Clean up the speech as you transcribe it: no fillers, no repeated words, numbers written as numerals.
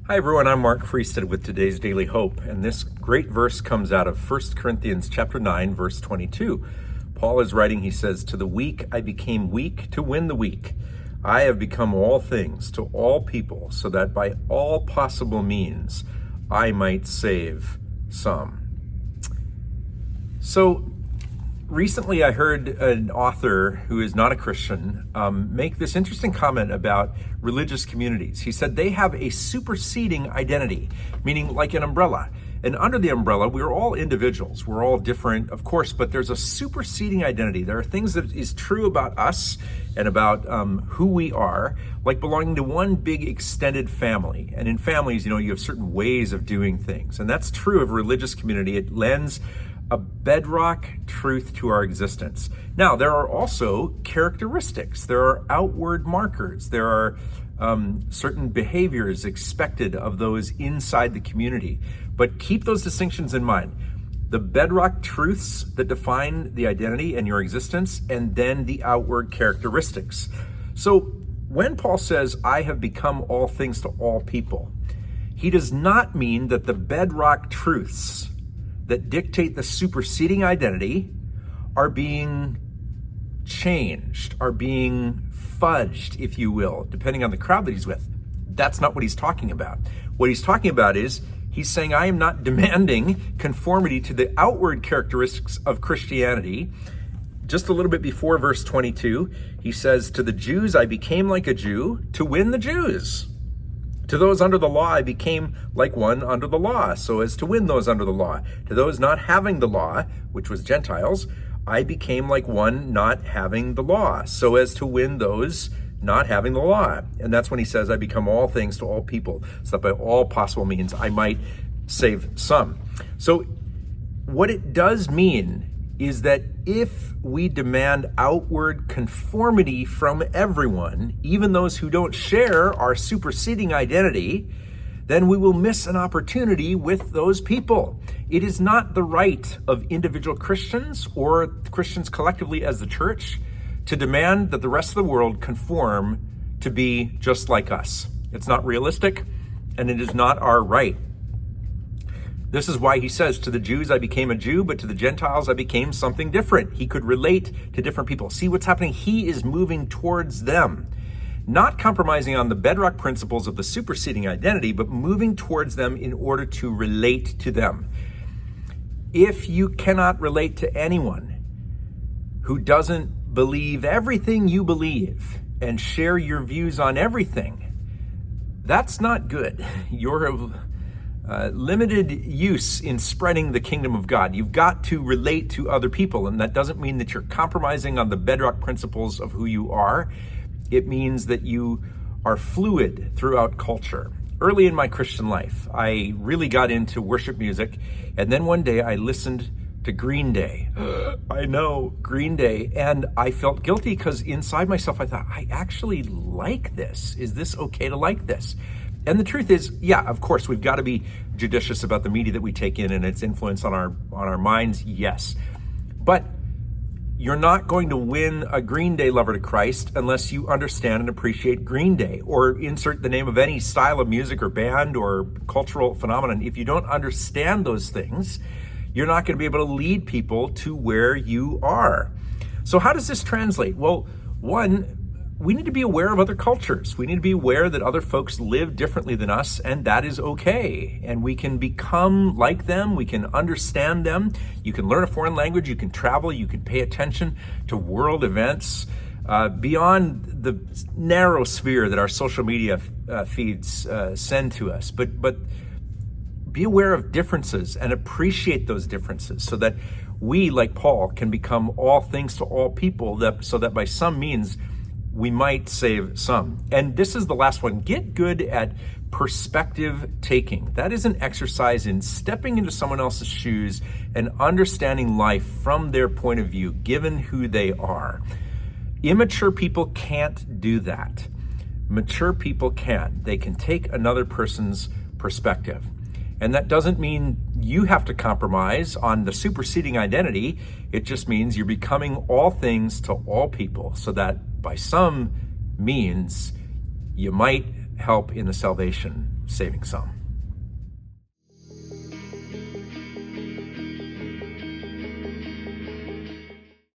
Hi everyone, I'm Mark Freestead with today's Daily Hope, and this great verse comes out of 1 Corinthians chapter 9, verse 22. Paul is writing, he says, "To the weak I became weak to win the weak. I have become all things to all people, so that by all possible means I might save some." So recently I heard an author who is not a Christian make this interesting comment about religious communities. He said they have a superseding identity, meaning like an umbrella. And under the umbrella, we're all individuals. We're all different, of course, but there's a superseding identity. There are things that is true about us and about who we are, like belonging to one big extended family. And in families, you have certain ways of doing things. And that's true of a religious community. It lends a bedrock truth to our existence. Now, there are also characteristics. There are outward markers. There are certain behaviors expected of those inside the community. But keep those distinctions in mind. The bedrock truths that define the identity and your existence, and then the outward characteristics. So when Paul says, "I have become all things to all people," he does not mean that the bedrock truths that dictate the superseding identity are being changed, are being fudged, if you will, depending on the crowd that he's with. That's not what he's talking about. What he's talking about is he's saying, I am not demanding conformity to the outward characteristics of Christianity. Just a little bit before verse 22, he says, "To the Jews I became like a Jew to win the Jews. To those under the law, I became like one under the law, so as to win those under the law. To those not having the law," which was Gentiles, "I became like one not having the law, so as to win those not having the law." And that's when he says, "I become all things to all people, so that by all possible means I might save some." So what it does mean is that if we demand outward conformity from everyone, even those who don't share our superseding identity, then we will miss an opportunity with those people. It is not the right of individual Christians or Christians collectively as the church to demand that the rest of the world conform to be just like us. It's not realistic, and it is not our right. This is why he says, "To the Jews I became a Jew, but to the Gentiles I became something different." He could relate to different people. See what's happening? He is moving towards them, not compromising on the bedrock principles of the superseding identity, but moving towards them in order to relate to them. If you cannot relate to anyone who doesn't believe everything you believe and share your views on everything, that's not good. You're limited use in spreading the kingdom of God. You've got to relate to other people, and that doesn't mean that you're compromising on the bedrock principles of who you are. It means that you are fluid throughout culture. Early in my Christian life, I really got into worship music, and then one day I listened to Green Day. I know, Green Day, and I felt guilty because inside myself I thought, I actually like this. Is this okay to like this? And the truth is, yeah, of course, we've got to be judicious about the media that we take in and its influence on our minds, yes. But you're not going to win a Green Day lover to Christ unless you understand and appreciate Green Day, or insert the name of any style of music or band or cultural phenomenon. If you don't understand those things, you're not going to be able to lead people to where you are. So how does this translate? Well, one, we need to be aware of other cultures. We need to be aware that other folks live differently than us, and that is okay. And we can become like them. We can understand them. You can learn a foreign language. You can travel. You can pay attention to world events beyond the narrow sphere that our social media feeds send to us. But be aware of differences and appreciate those differences, so that we, like Paul, can become all things to all people, so that by some means we might save some. And this is the last one. Get good at perspective taking. That is an exercise in stepping into someone else's shoes and understanding life from their point of view, given who they are. Immature people can't do that. Mature people can. They can take another person's perspective. And that doesn't mean you have to compromise on the superseding identity. It just means you're becoming all things to all people, so that by some means you might help in the salvation saving some.